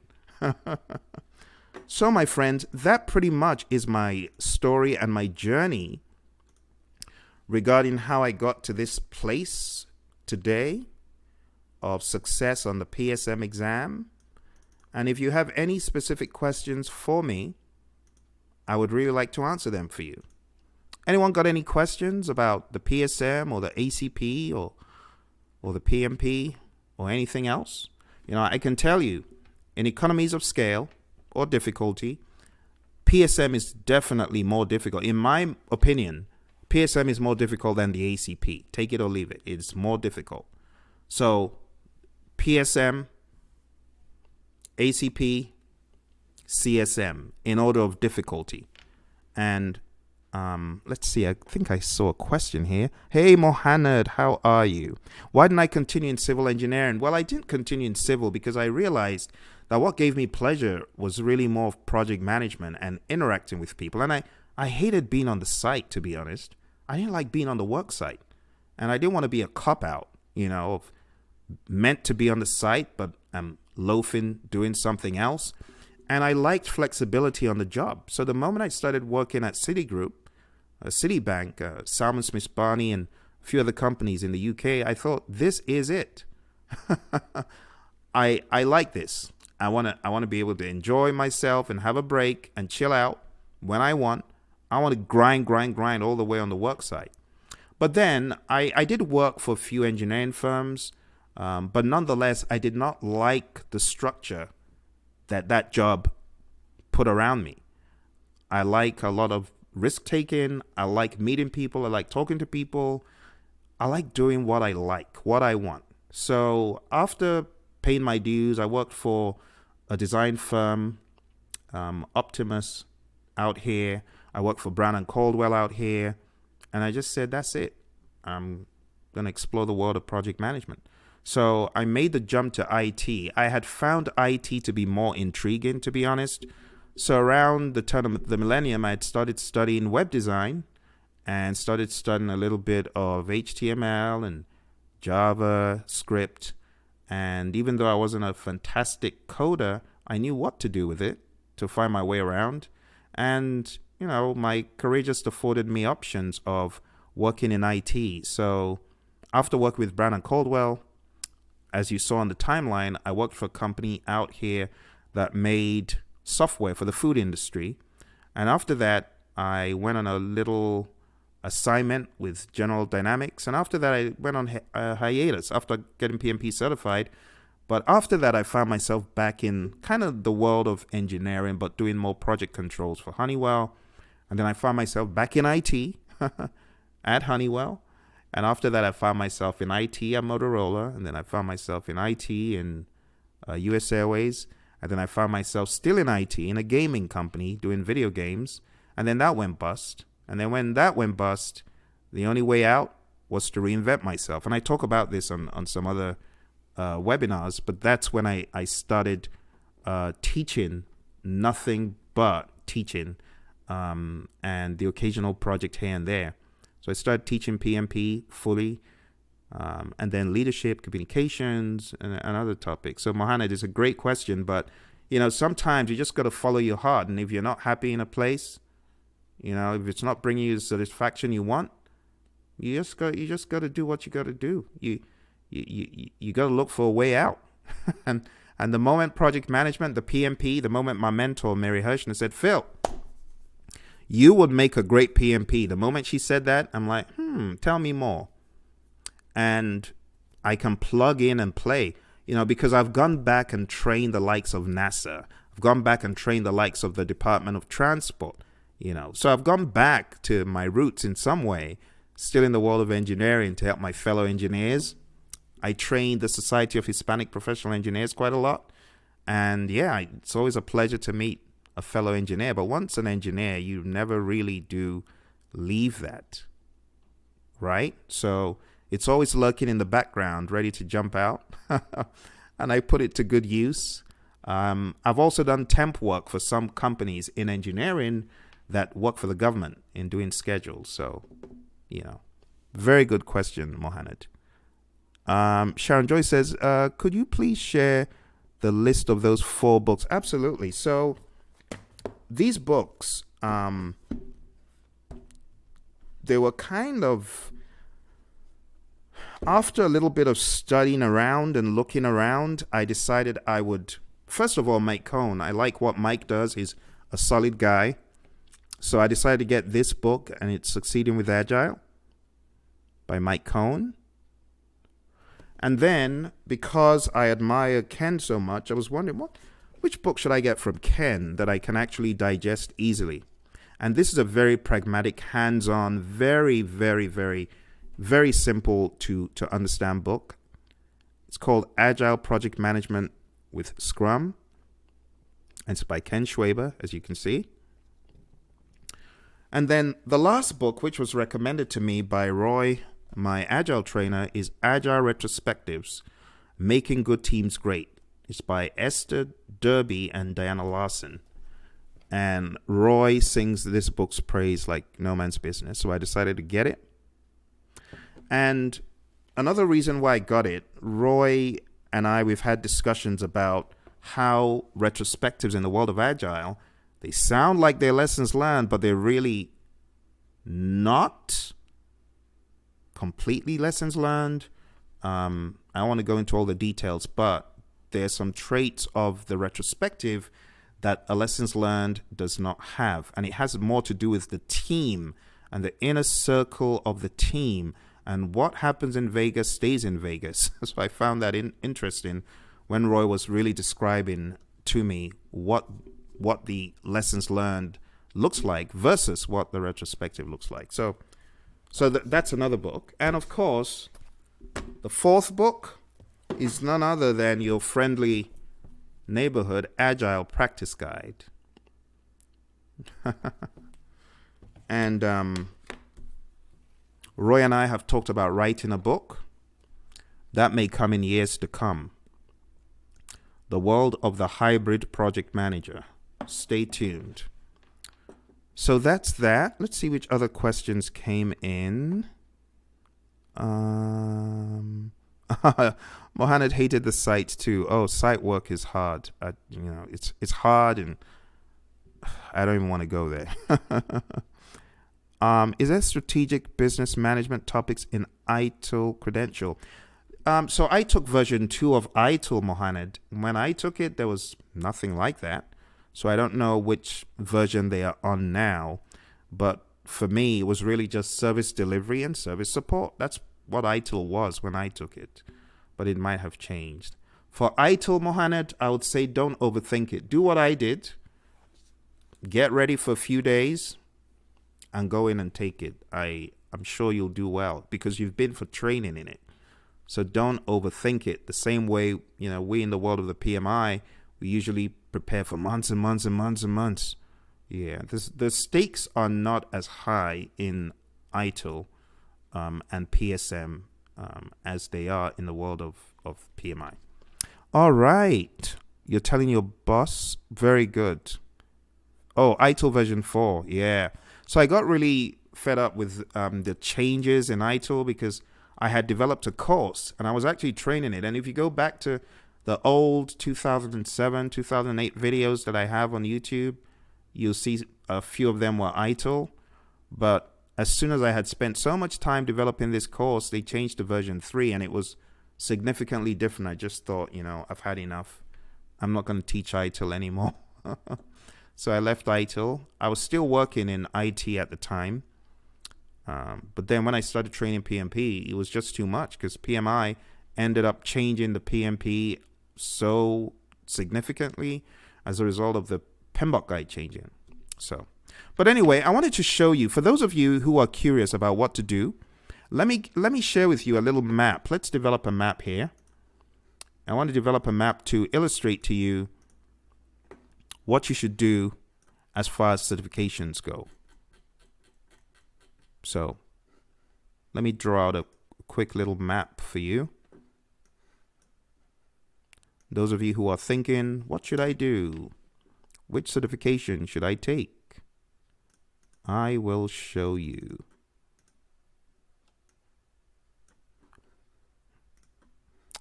So, my friends, that pretty much is my story and my journey regarding how I got to this place today of success on the PSM exam. And if you have any specific questions for me, I would really like to answer them for you. Anyone got any questions about the PSM or the ACP or the PMP or anything else? I can tell you, in economies of scale or difficulty, PSM is definitely more difficult. In my opinion, PSM is more difficult than the ACP. Take it or leave it. It's more difficult. So, PSM, ACP, CSM in order of difficulty. And let's see, I think I saw a question here. Hey, Mohanad, how are you? Why didn't I continue in civil engineering? Well, I didn't continue in civil because I realized that what gave me pleasure was really more of project management and interacting with people. And I hated being on the site, to be honest. I didn't like being on the work site. And I didn't want to be a cop-out, of meant to be on the site, but I'm loafing, doing something else. And I liked flexibility on the job. So the moment I started working at Citigroup, Citibank, Salmon Smith Barney, and a few other companies in the UK, I thought, this is it. I like this. I want to be able to enjoy myself and have a break and chill out when I want. I want to grind all the way on the work site. But then I did work for a few engineering firms, but nonetheless, I did not like the structure that job put around me. I like a lot of risk-taking. I like meeting people. I like talking to people. I like doing what I like, what I want. So after paying my dues, I worked for a design firm, Optimus, out here. I worked for Brown and Caldwell out here. And I just said, that's it. I'm going to explore the world of project management. So I made the jump to IT. I had found IT to be more intriguing, to be honest. So around the turn of the millennium, I had started studying web design and started studying a little bit of HTML and JavaScript. And even though I wasn't a fantastic coder, I knew what to do with it to find my way around. And, my career just afforded me options of working in IT. So after working with Brown and Caldwell, as you saw on the timeline, I worked for a company out here that made software for the food industry. And after that, I went on a little assignment with General Dynamics. And after that, I went on a hiatus after getting PMP certified. But after that, I found myself back in kind of the world of engineering, but doing more project controls for Honeywell. And then I found myself back in IT at Honeywell. And after that, I found myself in IT at Motorola. And then I found myself in IT in US Airways. And then I found myself still in IT in a gaming company doing video games. And then that went bust. And then when that went bust, the only way out was to reinvent myself. And I talk about this on some other webinars, but that's when I started teaching, nothing but teaching, and the occasional project here and there. So I started teaching PMP fully, and then leadership, communications, and other topics. So Mohammed, is a great question, but sometimes you just got to follow your heart. And if you're not happy in a place, if it's not bringing you the satisfaction you want, you just got to do what you got to do. You got to look for a way out. and the moment project management, the PMP, the moment my mentor Mary Hirschner said, Phill, you would make a great PMP. The moment she said that, I'm like, tell me more. and I can plug in and play, because I've gone back and trained the likes of NASA. I've gone back and trained the likes of the Department of Transport, So I've gone back to my roots in some way, still in the world of engineering, to help my fellow engineers. I trained the Society of Hispanic Professional Engineers quite a lot. And yeah, it's always a pleasure to meet a fellow engineer. But once an engineer, you never really do leave that, right? So it's always lurking in the background, ready to jump out. And I put it to good use. I've also done temp work for some companies in engineering that work for the government in doing schedules. So, very good question, Mohammed. Sharon Joy says, could you please share the list of those 4 books? Absolutely. So these books, they were kind of, after a little bit of studying around and looking around, I decided I would, first of all, Mike Cohn. I like what Mike does. He's a solid guy. So I decided to get this book, and it's Succeeding with Agile by Mike Cohn. And then, because I admire Ken so much, I was wondering, which book should I get from Ken that I can actually digest easily? And this is a very pragmatic, hands-on, very, very, very, very simple to understand book. It's called Agile Project Management with Scrum. And it's by Ken Schwaber, as you can see. And then the last book, which was recommended to me by Roy, my Agile trainer, is Agile Retrospectives, Making Good Teams Great. It's by Esther Derby and Diana Larson. And Roy sings this book's praise like no man's business. So I decided to get it. And another reason why I got it, Roy and I, we've had discussions about how retrospectives in the world of Agile, they sound like they're lessons learned, but they're really not completely lessons learned. I don't want to go into all the details, but there's some traits of the retrospective that a lessons learned does not have. And it has more to do with the team and the inner circle of the team. And what happens in Vegas stays in Vegas. So I found that interesting when Roy was really describing to me what the lessons learned looks like versus what the retrospective looks like. So that's another book. And of course, the 4th book is none other than your friendly neighborhood Agile Practice Guide. And Roy and I have talked about writing a book. That may come in years to come. The World of the Hybrid Project Manager. Stay tuned. So that's that. Let's see which other questions came in. Mohammed hated the site too. Oh, site work is hard. It's hard, and I don't even want to go there. Is there strategic business management topics in ITIL credential? So I took version 2 of ITIL, Mohammed. When I took it, there was nothing like that. So I don't know which version they are on now. But for me, it was really just service delivery and service support. That's what ITIL was when I took it. But it might have changed. For ITIL, Mohammed, I would say don't overthink it. Do what I did. Get ready for a few days and go in and take it. I'm sure you'll do well because you've been for training in it. So don't overthink it. The same way, we in the world of the PMI, we usually prepare for months and months and months and months. Yeah, the stakes are not as high in ITIL and PSM as they are in the world of PMI. All right. You're telling your boss? Very good. Oh, ITIL version 4. Yeah. So I got really fed up with the changes in ITIL because I had developed a course and I was actually training it. And if you go back to the old 2007, 2008 videos that I have on YouTube, you'll see a few of them were ITIL. But as soon as I had spent so much time developing this course, they changed to version 3 and it was significantly different. I just thought, I've had enough. I'm not going to teach ITIL anymore. So I left ITIL. I was still working in IT at the time. But then when I started training PMP, it was just too much because PMI ended up changing the PMP so significantly as a result of the PMBOK guide changing. So, but anyway, I wanted to show you, for those of you who are curious about what to do, let me share with you a little map. Let's develop a map here. I want to develop a map to illustrate to you what you should do as far as certifications go. So let me draw out a quick little map for you. Those of you who are thinking, what should I do? Which certification should I take? I will show you.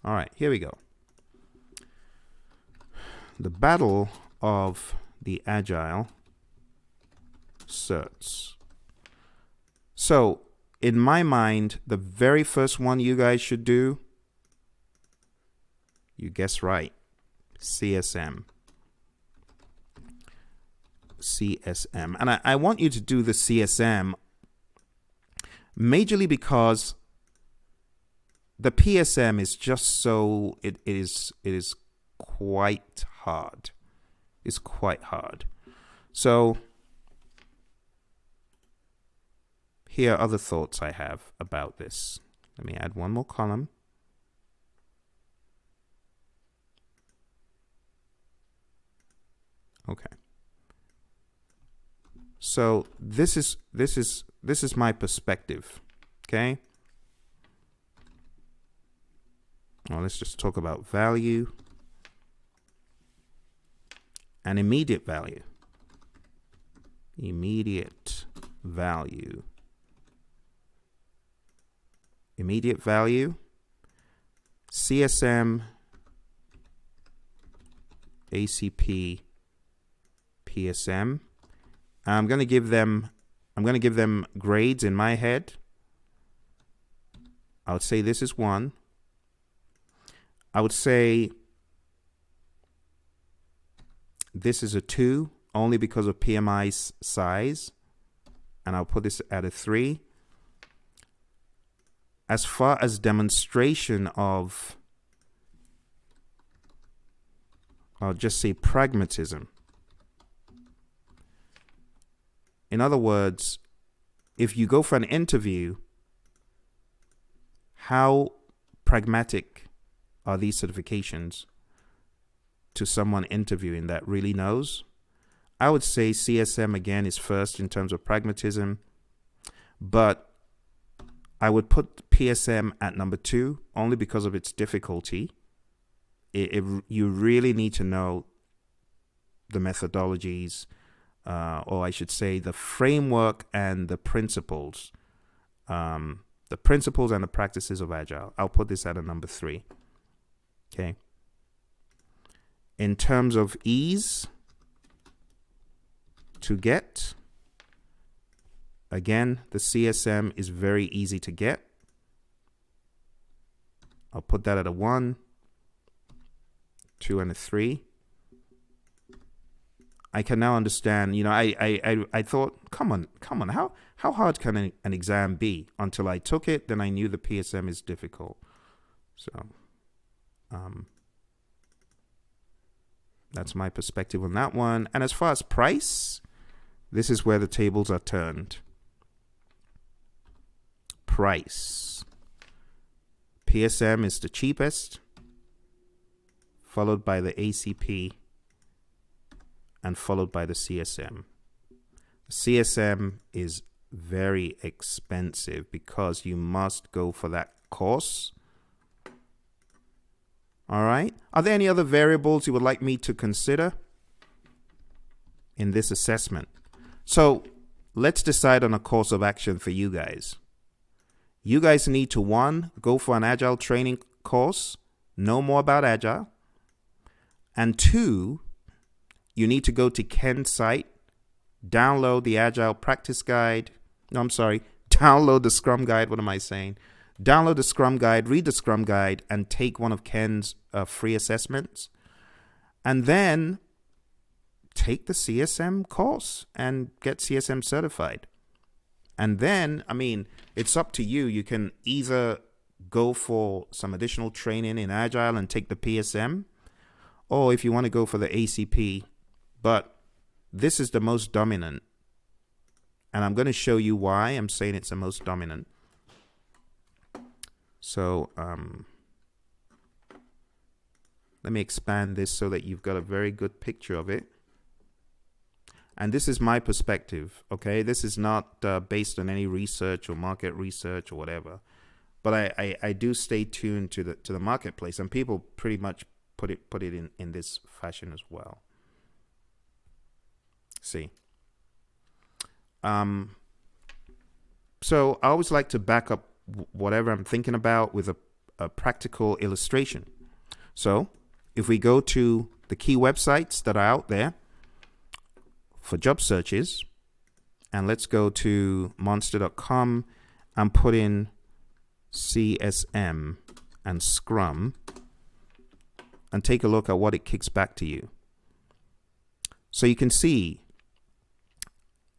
All right, here we go. The battle of the Agile certs. So, in my mind, the very first one you guys should do, you guess right, CSM. CSM. And I want you to do the CSM majorly because the PSM is just so, it is quite hard. It's quite hard. So here are other thoughts I have about this. Let me add one more column. Okay. So this is my perspective. Okay. Well, let's just talk about value and immediate value. Immediate value. Immediate value. CSM, ACP, PSM. I'm going to give them grades in my head. I would say this is 1. I would say this is a 2 only because of PMI's size, and I'll put this at a 3. As far as demonstration of, I'll just say pragmatism. In other words, if you go for an interview, how pragmatic are these certifications to someone interviewing that really knows? I would say CSM again is first in terms of pragmatism, but I would put PSM at number 2 only because of its difficulty. You really need to know the methodologies, or I should say the framework and the principles. The principles and the practices of Agile. I'll put this at a number 3. Okay. In terms of ease to get, again, the CSM is very easy to get. I'll put that at a 1, 2, and a 3. I can now understand, I thought, come on, how hard can an exam be? Until I took it, then I knew the PSM is difficult. So, that's my perspective on that one. And as far as price, this is where the tables are turned. Price. PSM is the cheapest, followed by the ACP, and followed by the CSM. CSM is very expensive because you must go for that course. All right. Are there any other variables you would like me to consider in this assessment? So let's decide on a course of action for you guys. You guys need to, 1, go for an Agile training course, know more about Agile. And 2, you need to go to Ken's site, download the Agile practice guide. Download the Scrum guide. What am I saying? Download the Scrum guide, read the Scrum guide, and take one of Ken's free assessments. And then take the CSM course and get CSM certified. And then, it's up to you. You can either go for some additional training in Agile and take the PSM, or if you want to go for the ACP. But this is the most dominant. And I'm going to show you why I'm saying it's the most dominant. So let me expand this so that you've got a very good picture of it. And this is my perspective, okay? This is not based on any research or market research or whatever. But I do stay tuned to the marketplace, and people pretty much put it in this fashion as well. See. So I always like to back up whatever I'm thinking about with a practical illustration. So if we go to the key websites that are out there for job searches, and let's go to monster.com and put in CSM and Scrum and take a look at what it kicks back to you. So you can see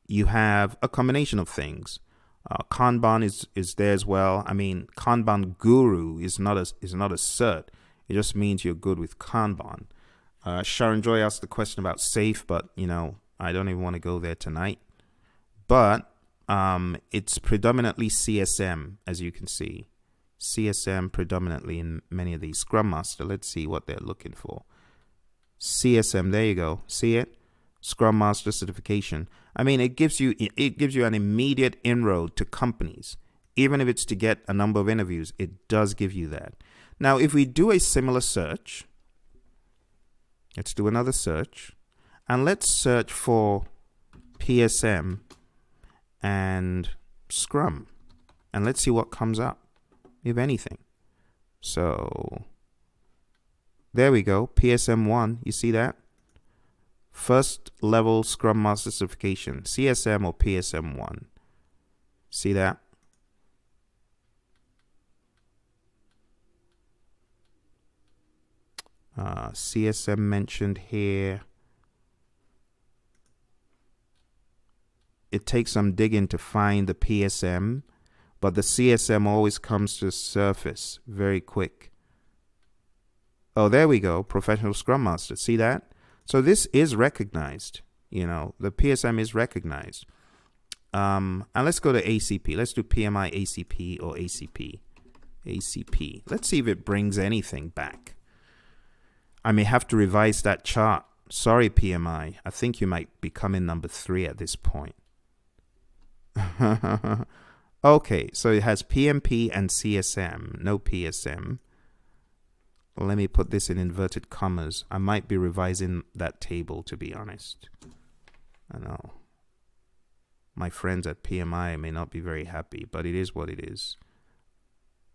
you have a combination of things. Kanban is there as well. Kanban Guru is not a cert. It just means you're good with Kanban. Sharon Joy asked the question about SAFe, but I don't even want to go there tonight. But it's predominantly CSM, as you can see. CSM predominantly in many of these. Scrum Master, let's see what they're looking for. CSM, there you go. See it? Scrum Master certification. It gives you an immediate inroad to companies. Even if it's to get a number of interviews, it does give you that. Now, if we do a similar search, let's do another search, and let's search for PSM and Scrum, and let's see what comes up, if anything. So there we go, PSM1, you see that? First level Scrum Master certification, CSM or PSM1. See that? CSM mentioned here. It takes some digging to find the PSM, but the CSM always comes to the surface very quick. Oh, there we go. Professional Scrum Master. See that? So this is recognized. The PSM is recognized. And let's go to ACP. Let's do PMI ACP or ACP. ACP. Let's see if it brings anything back. I may have to revise that chart. Sorry, PMI. I think you might be coming number 3 at this point. Okay, so it has PMP and CSM, no PSM. Let me put this in inverted commas. I might be revising that table, to be honest. I know. My friends at PMI may not be very happy, but it is what it is.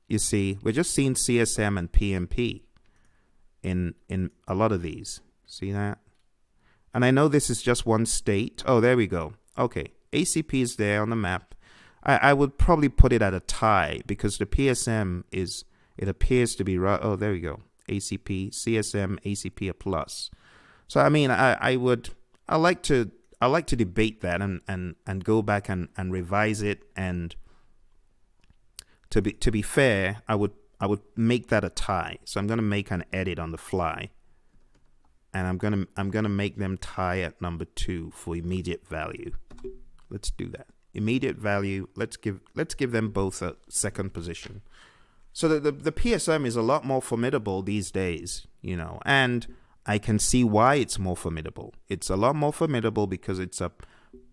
You see, we're just seeing CSM and PMP in a lot of these. See that? And I know this is just one state. Oh, there we go. Okay, ACP is there on the map. I would probably put it at a tie because the PSM is, it appears to be right. Oh, there we go. ACP, CSM, ACP a plus. So I like to debate that and go back and revise it, and to be fair, I would make that a tie. So I'm going to make an edit on the fly, and I'm going to make them tie at number 2 for immediate value. Let's do that. Immediate value. Let's give them both a second position. So the PSM is a lot more formidable these days, and I can see why it's more formidable. It's a lot more formidable because it's a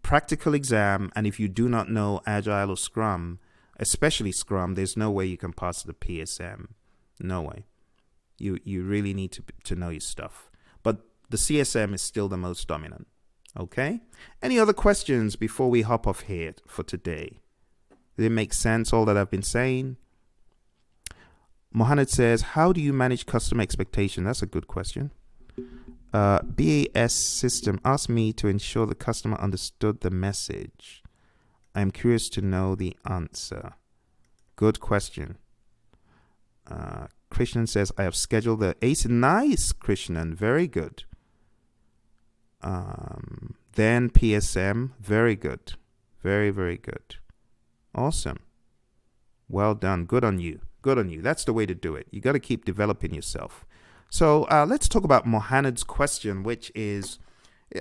practical exam, and if you do not know Agile or Scrum, especially Scrum, there's no way you can pass the PSM. No way. You really need to know your stuff. But the CSM is still the most dominant. Okay? Any other questions before we hop off here for today? Does it make sense, all that I've been saying? Mohammed says, how do you manage customer expectation? That's a good question. BAS system asked me to ensure the customer understood the message. I'm curious to know the answer. Good question. Krishnan says, I have scheduled the ACE. Nice, Krishnan. Very good. Then PSM. Very good. Very, very good. Awesome. Well done. Good on you. Good on you. That's the way to do it. You got to keep developing yourself. So let's talk about Mohaned's question, which is,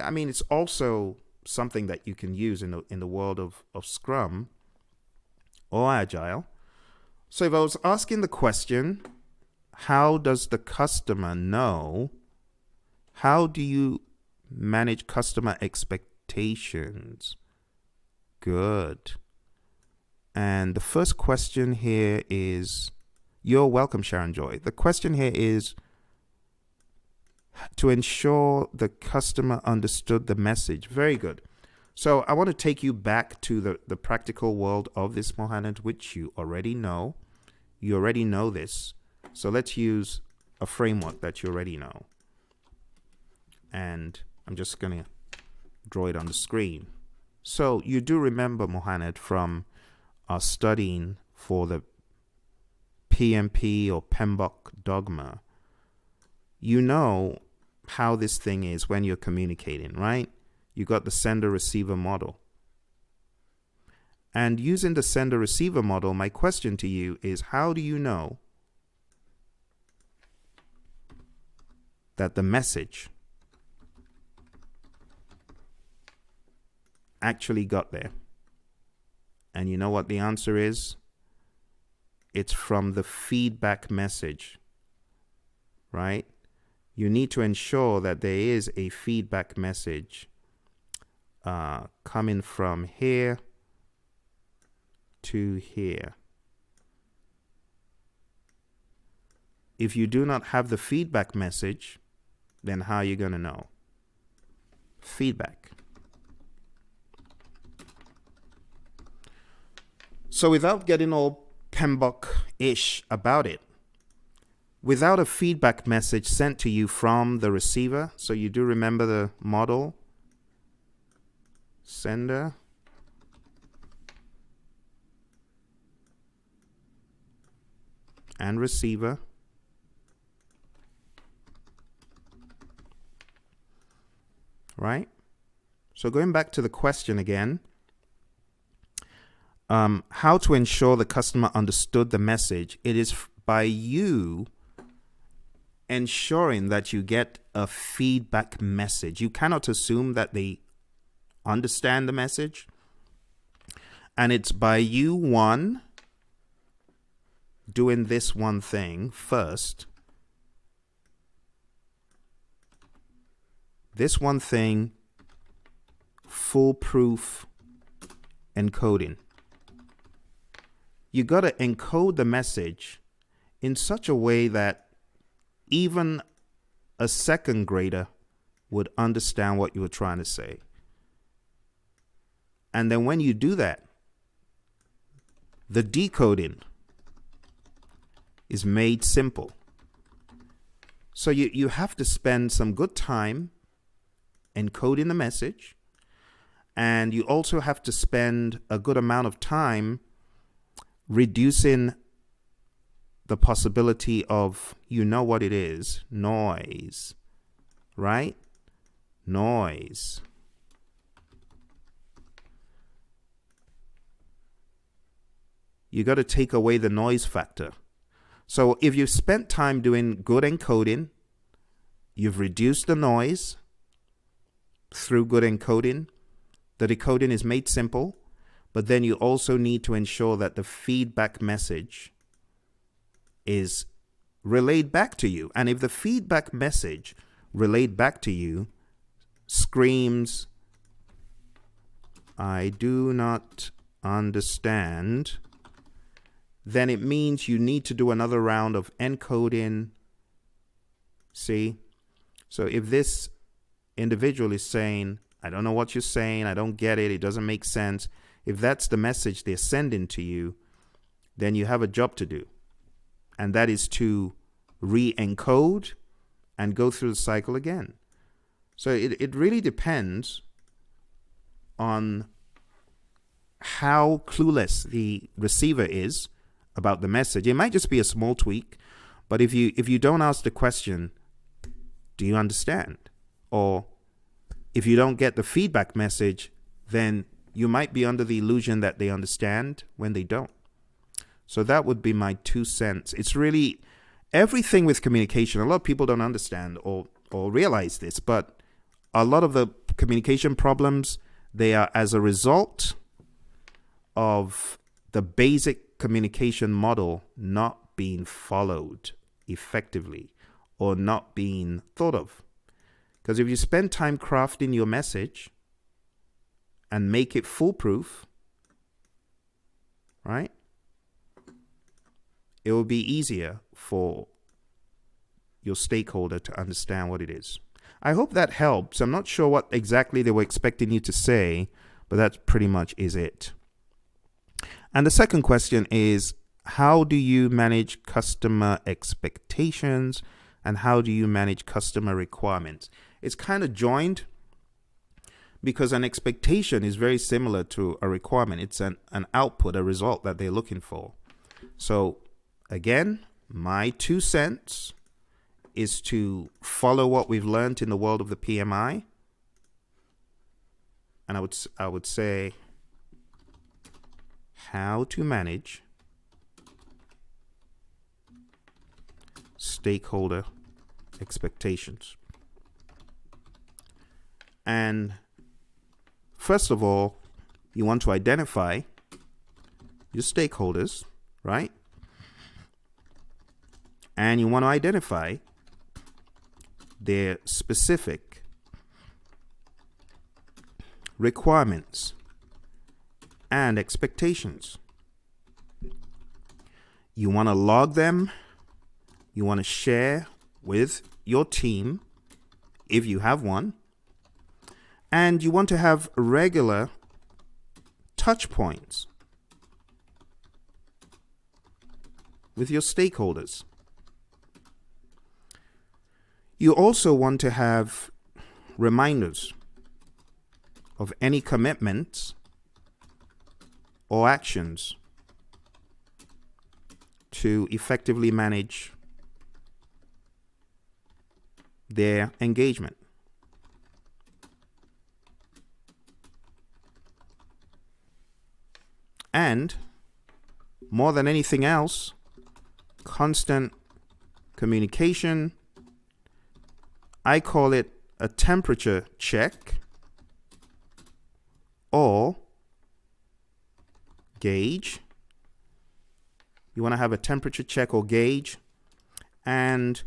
I mean, it's also something that you can use in the world of Scrum or Agile. So if I was asking the question, how does the customer know? How do you manage customer expectations? Good. And the first question here is, you're welcome, Sharon Joy. The question here is to ensure the customer understood the message. Very good. So I want to take you back to the practical world of this, Mohaned, which you already know. You already know this. So let's use a framework that you already know. And I'm just going to draw it on the screen. So you do remember, Mohaned, from our studying for the PMP or PMBOK dogma. You know how this thing is when you're communicating, right? You got the sender-receiver model. And using the sender-receiver model, my question to you is, how do you know that the message actually got there? And you know what the answer is? It's from the feedback message, right? You need to ensure that there is a feedback message coming from here to here. If you do not have the feedback message, then how are you going to know? Feedback. So without getting all PMBOK-ish about it, without a feedback message sent to you from the receiver, so you do remember the model, sender, and receiver, right? So going back to the question again, how to ensure the customer understood the message. It is by you ensuring that you get a feedback message. You cannot assume that they understand the message. And it's by you, one, doing this one thing first. This one thing, foolproof encoding. You got to encode the message in such a way that even a second grader would understand what you were trying to say. And then when you do that, the decoding is made simple. So you have to spend some good time encoding the message, and you also have to spend a good amount of time reducing the possibility of, you know what it is, noise, right? Noise. You got to take away the noise factor. So if you've spent time doing good encoding, you've reduced the noise through good encoding, the decoding is made simple, but then you also need to ensure that the feedback message is relayed back to you. And if the feedback message relayed back to you screams, I do not understand, then it means you need to do another round of encoding. See? So if this individual is saying, I don't know what you're saying, I don't get it, it doesn't make sense, if that's the message they're sending to you, then you have a job to do. And that is to re-encode and go through the cycle again. So it really depends on how clueless the receiver is about the message. It might just be a small tweak, but if you don't ask the question, do you understand? Or if you don't get the feedback message, then you might be under the illusion that they understand when they don't. So that would be my 2 cents. It's really everything with communication. A lot of people don't understand or realize this, but a lot of the communication problems, they are as a result of the basic communication model not being followed effectively or not being thought of. Because if you spend time crafting your message and make it foolproof, right? It will be easier for your stakeholder to understand what it is. I hope that helps. I'm not sure what exactly they were expecting you to say, but that pretty much is it. And the second question is, how do you manage customer expectations and how do you manage customer requirements? It's kind of joined because an expectation is very similar to a requirement. It's an output, a result that they're looking for. So again, my 2 cents is to follow what we've learned in the world of the PMI. And I would say how to manage stakeholder expectations. And first of all, you want to identify your stakeholders, right? And you want to identify their specific requirements and expectations. You want to log them. You want to share with your team if you have one. And you want to have regular touch points with your stakeholders. You also want to have reminders of any commitments or actions to effectively manage their engagement. And more than anything else, constant communication. I call it a temperature check or gauge. You want to have a temperature check or gauge. And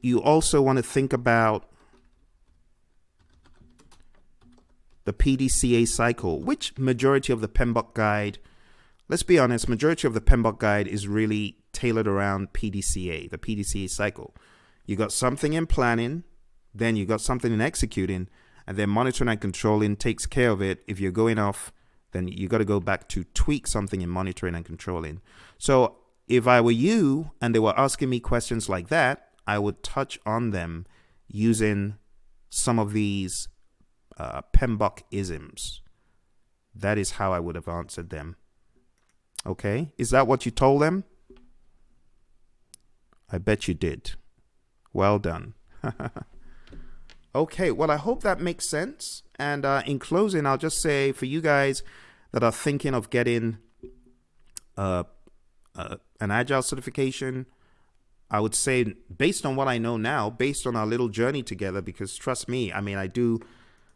you also want to think about the Pdca cycle, which majority of the PMBOK guide, let's be honest, majority of the PMBOK guide is really tailored around PDCA, the Pdca cycle. You got something in planning, then you got something in executing, and then monitoring and controlling takes care of it. If you're going off, then you got to go back to tweak something in monitoring and controlling. So if I were you and they were asking me questions like that, I would touch on them using some of these PMBOK isms. That is how I would have answered them. Okay, is that what you told them? I bet you did. Well done. Okay, well, I hope that makes sense. And in closing, I'll just say for you guys that are thinking of getting an Agile certification, I would say based on what I know now, based on our little journey together, because trust me, I mean, I do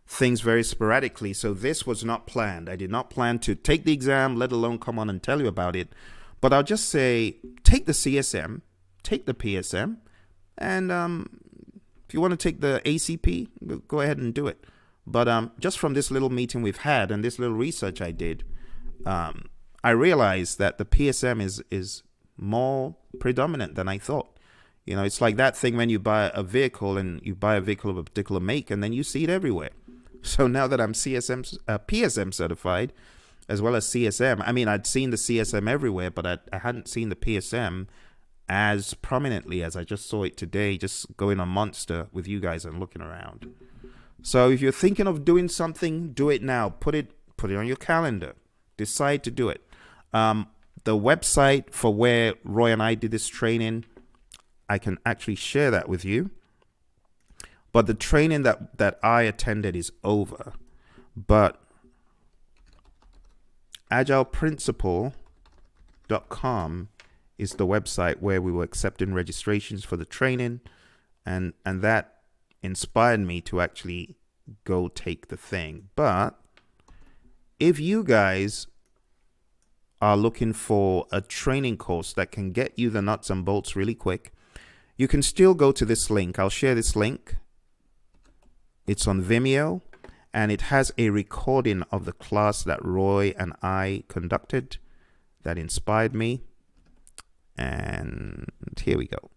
things very sporadically. So this was not planned. I did not plan to take the exam, let alone come on and tell you about it. But I'll just say, take the CSM, take the PSM, and if you want to take the ACP, go ahead and do it. But just from this little meeting we've had and this little research I did, I realized that the PSM is more predominant than I thought. You know, it's like that thing when you buy a vehicle and you buy a vehicle of a particular make and then you see it everywhere. So now that I'm PSM certified, as well as CSM, I mean, I'd seen the CSM everywhere, but I hadn't seen the PSM as prominently as I just saw it today, just going on Monster with you guys and looking around. So if you're thinking of doing something, do it now. Put it on your calendar. Decide to do it. The website for where Roy and I did this training, I can actually share that with you. But the training that I attended is over. But agileprinciple.com is the website where we were accepting registrations for the training, and that inspired me to actually go take the thing. But if you guys are looking for a training course that can get you the nuts and bolts really quick, you can still go to this link. I'll share this link. It's on Vimeo, and it has a recording of the class that Roy and I conducted that inspired me. And here we go.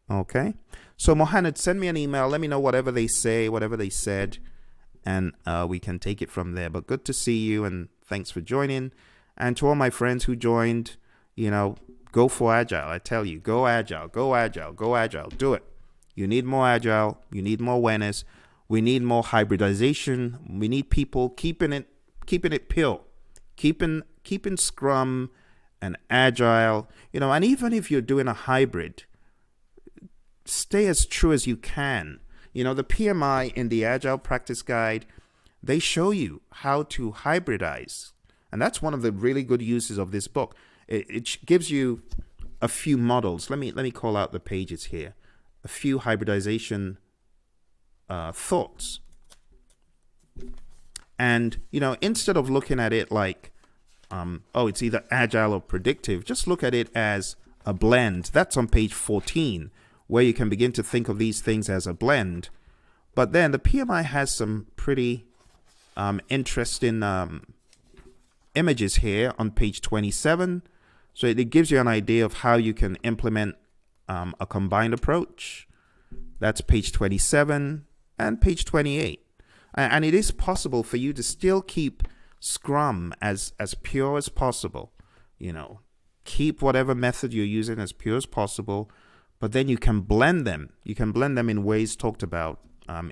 Okay. So Mohammed, send me an email. Let me know whatever they say, whatever they said, and we can take it from there. But good to see you, and thanks for joining. And to all my friends who joined, go for Agile. I tell you, go Agile, go Agile, go Agile. Do it. You need more Agile. You need more awareness. We need more hybridization. We need people keeping it Phill, keeping Scrum and Agile. And even if you're doing a hybrid, stay as true as you can. The PMI in the Agile Practice Guide, they show you how to hybridize. And that's one of the really good uses of this book. It gives you a few models. Let me call out the pages here. A few hybridization thoughts. And, instead of looking at it like, it's either Agile or predictive, just look at it as a blend. That's on page 14, where you can begin to think of these things as a blend. But then the PMI has some pretty interesting images here on page 27. So it gives you an idea of how you can implement a combined approach. That's page 27 and page 28. And it is possible for you to still keep Scrum as pure as possible. Keep whatever method you're using as pure as possible, but then you can blend them. You can blend them in ways talked about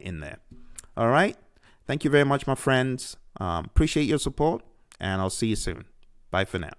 in there. All right. Thank you very much, my friends. Appreciate your support, and I'll see you soon. Bye for now.